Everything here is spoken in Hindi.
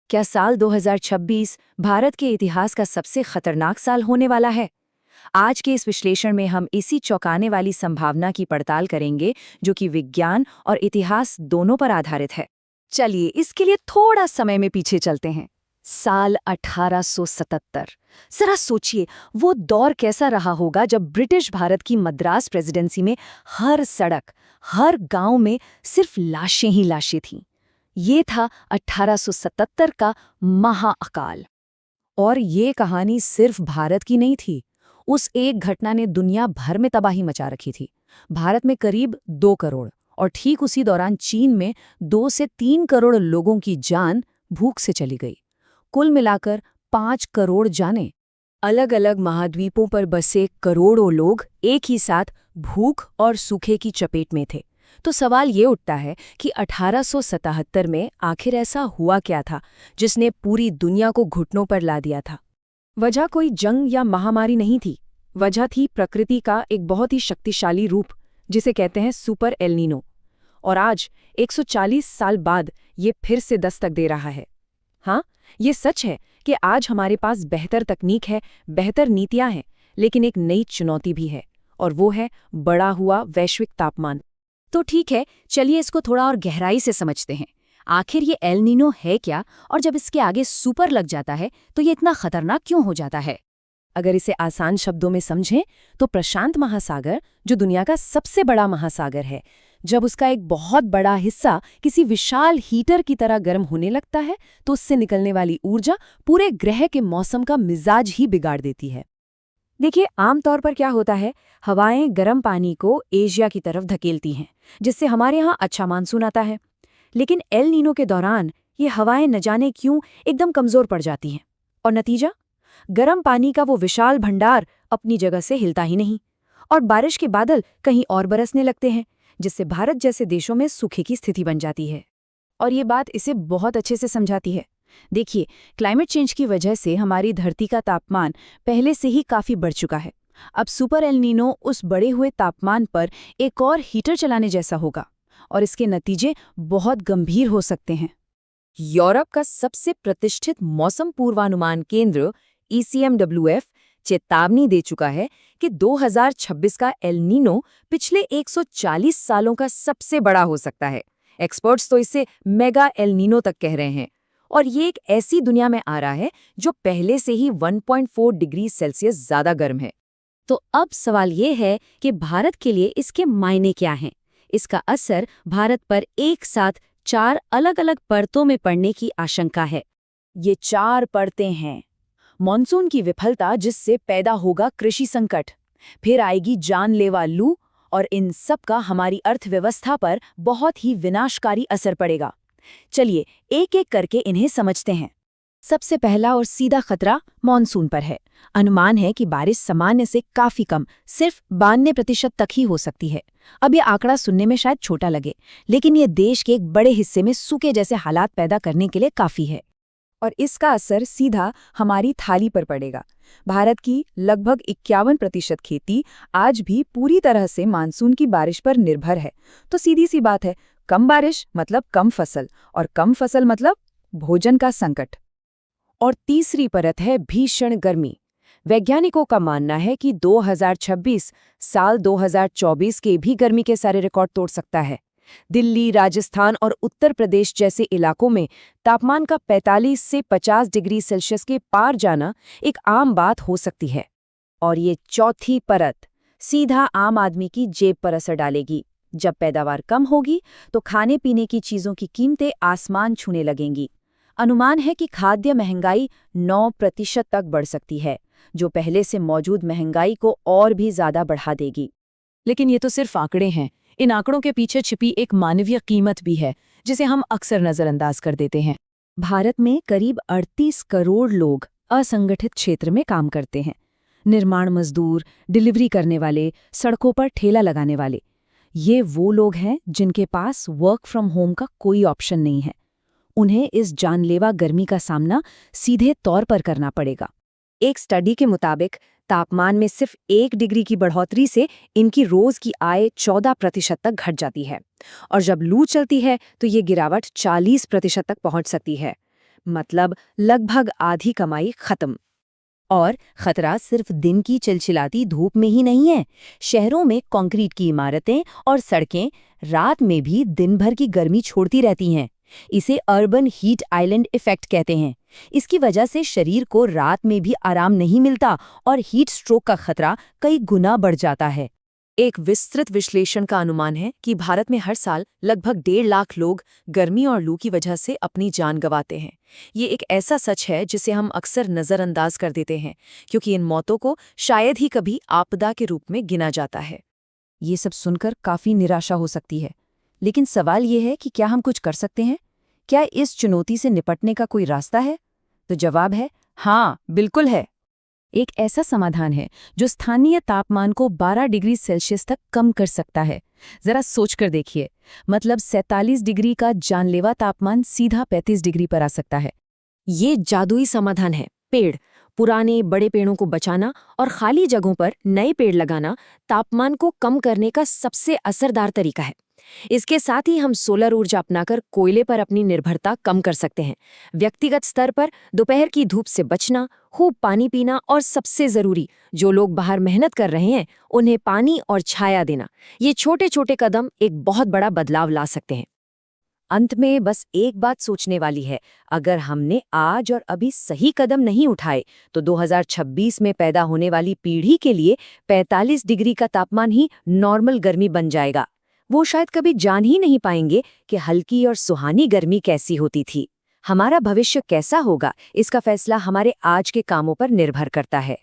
क्या साल 2026 भारत के इतिहास का सबसे खतरनाक साल होने वाला है? आज के इस विश्लेषण में हम इसी चौंकाने वाली संभावना की पड़ताल करेंगे, जो कि विज्ञान और इतिहास दोनों पर आधारित है। चलिए इसके लिए थोड़ा समय में पीछे चलते हैं। साल 1877। जरा सोचिए वो दौर कैसा रहा होगा जब ब्रिटिश भारत की मद्रास प्रेसिडेंसी में हर सड़क, हर गांव में सिर्फ लाशें ही लाशें थीं। ये था 1877 का महाअकाल। और ये कहानी सिर्फ भारत की नहीं थी। उस एक घटना ने दुनिया भर में तबाही मचा रखी थी। भारत में करीब 2 करोड़ और ठीक उसी दौरान चीन में 2 से 3 करोड़ लोगों की जान भूख से चली गई। कुल मिलाकर 5 करोड़ जानें। अलग अलग महाद्वीपों पर बसे करोड़ों लोग एक ही साथ भूख और सूखे की चपेट में थे। तो सवाल ये उठता है कि 1877 में आखिर ऐसा हुआ क्या था जिसने पूरी दुनिया को घुटनों पर ला दिया था? वजह कोई जंग या महामारी नहीं थी। वजह थी प्रकृति का एक बहुत ही शक्तिशाली रूप, जिसे कहते हैं सुपर एल नीनो। और आज 140 साल बाद ये फिर से दस्तक दे रहा है। हाँ, ये सच है कि आज हमारे पास बेहतर तकनीक है, बेहतर नीतियां हैं, लेकिन एक नई चुनौती भी है, और वो है बढ़ा हुआ वैश्विक तापमान। तो ठीक है, चलिए इसको थोड़ा और गहराई से समझते हैं। आखिर ये एल नीनो है क्या, और जब इसके आगे सुपर लग जाता है तो ये इतना खतरनाक क्यों हो जाता है? अगर इसे आसान शब्दों में समझें तो प्रशांत महासागर, जो दुनिया का सबसे बड़ा महासागर है, जब उसका एक बहुत बड़ा हिस्सा किसी विशाल हीटर की तरह गर्म होने लगता है तो उससे निकलने वाली ऊर्जा पूरे ग्रह के मौसम का मिजाज ही बिगाड़ देती है। देखिए, आमतौर पर क्या होता है, हवाएं गर्म पानी को एशिया की तरफ धकेलती हैं, जिससे हमारे यहाँ अच्छा मानसून आता है। लेकिन एल नीनो के दौरान ये हवाएं न जाने क्यों एकदम कमजोर पड़ जाती हैं, और नतीजा, गर्म पानी का वो विशाल भंडार अपनी जगह से हिलता ही नहीं, और बारिश के बादल कहीं और बरसने लगते हैं, जिससे भारत जैसे देशों में सूखे की स्थिति बन जाती है। और ये बात इसे बहुत अच्छे से समझाती है। देखिए, क्लाइमेट चेंज की वजह से हमारी धरती का तापमान पहले से ही काफी बढ़ चुका है। अब सुपर एल नीनो उस बढ़े हुए तापमान पर एक और हीटर चलाने जैसा होगा, और इसके नतीजे बहुत गंभीर हो सकते हैं। यूरोप का सबसे प्रतिष्ठित मौसम पूर्वानुमान केंद्र ECMWF चेतावनी दे चुका है कि 2026 का एल नीनो पिछले 140 सालों का सबसे बड़ा हो सकता है। एक्सपर्ट्स तो इसे मेगा एल नीनो तक कह रहे हैं। और ये एक ऐसी दुनिया में आ रहा है जो पहले से ही 1.4 डिग्री सेल्सियस ज्यादा गर्म है। तो अब सवाल ये है कि भारत के लिए इसके मायने क्या हैं? इसका असर भारत पर एक साथ 4 अलग-अलग परतों में पड़ने की आशंका है। ये 4 परतें हैं। मॉनसून की विफलता, जिससे पैदा होगा कृषि संकट, फिर आएगी जानलेवा लू, और इन सब का हमारी अर्थव्यवस्था पर बहुत ही विनाशकारी असर पड़ेगा। चलिए एक एक करके इन्हें समझते हैं। सबसे पहला और सीधा खतरा मॉनसून पर है। अनुमान है कि बारिश सामान्य से काफी कम, सिर्फ 92% तक ही हो सकती है। अब ये आंकड़ा सुनने में शायद छोटा लगे, लेकिन ये देश के एक बड़े हिस्से में सूखे जैसे हालात पैदा करने के लिए काफी है। और इसका असर सीधा हमारी थाली पर पड़ेगा। भारत की लगभग 51% खेती आज भी पूरी तरह से मानसून की बारिश पर निर्भर है। तो सीधी सी बात है, कम बारिश मतलब कम फसल, और कम फसल मतलब भोजन का संकट। और तीसरी परत है भीषण गर्मी। वैज्ञानिकों का मानना है कि 2026 साल 2024 के भी गर्मी के सारे रिकॉर्ड तोड़ सकता है। दिल्ली, राजस्थान और उत्तर प्रदेश जैसे इलाकों में तापमान का 45 से 50 डिग्री सेल्सियस के पार जाना एक आम बात हो सकती है। और ये चौथी परत सीधा आम आदमी की जेब पर असर डालेगी। जब पैदावार कम होगी तो खाने पीने की चीजों की कीमतें आसमान छूने लगेंगी। अनुमान है कि खाद्य महंगाई 9% तक बढ़ सकती है, जो पहले से मौजूद महंगाई को और भी ज्यादा बढ़ा देगी। लेकिन ये तो सिर्फ आंकड़े हैं। इन आंकड़ों के पीछे छिपी एक मानवीय कीमत भी है, जिसे हम अक्सर नजरअंदाज कर देते हैं। भारत में करीब 38 करोड़ लोग असंगठित क्षेत्र में काम करते हैं। निर्माण मजदूर, डिलीवरी करने वाले, सड़कों पर ठेला लगाने वाले। ये वो लोग हैं जिनके पास वर्क फ्रॉम होम का कोई ऑप्शन नहीं है। उन्हें इस जानलेवा गर्मी का सामना सीधे तौर पर करना पड़ेगा। एक स्टडी के मुताबिक तापमान में सिर्फ 1 डिग्री की बढ़ोतरी से इनकी रोज की आय 14% तक घट जाती है, और जब लू चलती है तो ये गिरावट 40% तक पहुंच सकती है। मतलब लगभग आधी कमाई खत्म। और खतरा सिर्फ दिन की चिलचिलाती धूप में ही नहीं है। शहरों में कंक्रीट की इमारतें और सड़कें रात में भी दिन भर की गर्मी छोड़ती रहती हैं। इसे अर्बन हीट आइलैंड इफेक्ट कहते हैं। इसकी वजह से शरीर को रात में भी आराम नहीं मिलता और हीट स्ट्रोक का खतरा कई गुना बढ़ जाता है। एक विस्तृत विश्लेषण का अनुमान है कि भारत में हर साल लगभग 1.5 लाख लोग गर्मी और लू की वजह से अपनी जान गंवाते हैं। ये एक ऐसा सच है जिसे हम अक्सर नज़रअंदाज कर देते हैं, क्योंकि इन मौतों को शायद ही कभी आपदा के रूप में गिना जाता है। ये सब सुनकर काफ़ी निराशा हो सकती है, लेकिन सवाल ये है कि क्या हम कुछ कर सकते हैं? क्या इस चुनौती से निपटने का कोई रास्ता है? तो जवाब है हाँ, बिल्कुल है। एक ऐसा समाधान है जो स्थानीय तापमान को 12 डिग्री सेल्सियस तक कम कर सकता है। जरा सोचकर देखिए, मतलब 47 डिग्री का जानलेवा तापमान सीधा 35 डिग्री पर आ सकता है। ये जादुई समाधान है। पेड़, पुराने बड़े पेड़ों को बचाना और खाली जगहों पर नए पेड़ लगाना तापमान को कम करने का सबसे असरदार तरीका है। इसके साथ ही हम सोलर ऊर्जा अपनाकर कोयले पर अपनी निर्भरता कम कर सकते हैं। व्यक्तिगत स्तर पर दोपहर की धूप से बचना, खूब पानी पीना और सबसे जरूरी, जो लोग बाहर मेहनत कर रहे हैं उन्हें पानी और छाया देना। ये छोटे छोटे कदम एक बहुत बड़ा बदलाव ला सकते हैं। अंत में बस एक बात सोचने वाली है, अगर हमने आज और अभी सही कदम नहीं उठाए तो 2026 में पैदा होने वाली पीढ़ी के लिए 45 डिग्री का तापमान ही नॉर्मल गर्मी बन जाएगा। वो शायद कभी जान ही नहीं पाएंगे कि हल्की और सुहानी गर्मी कैसी होती थी। हमारा भविष्य कैसा होगा, इसका फैसला हमारे आज के कामों पर निर्भर करता है।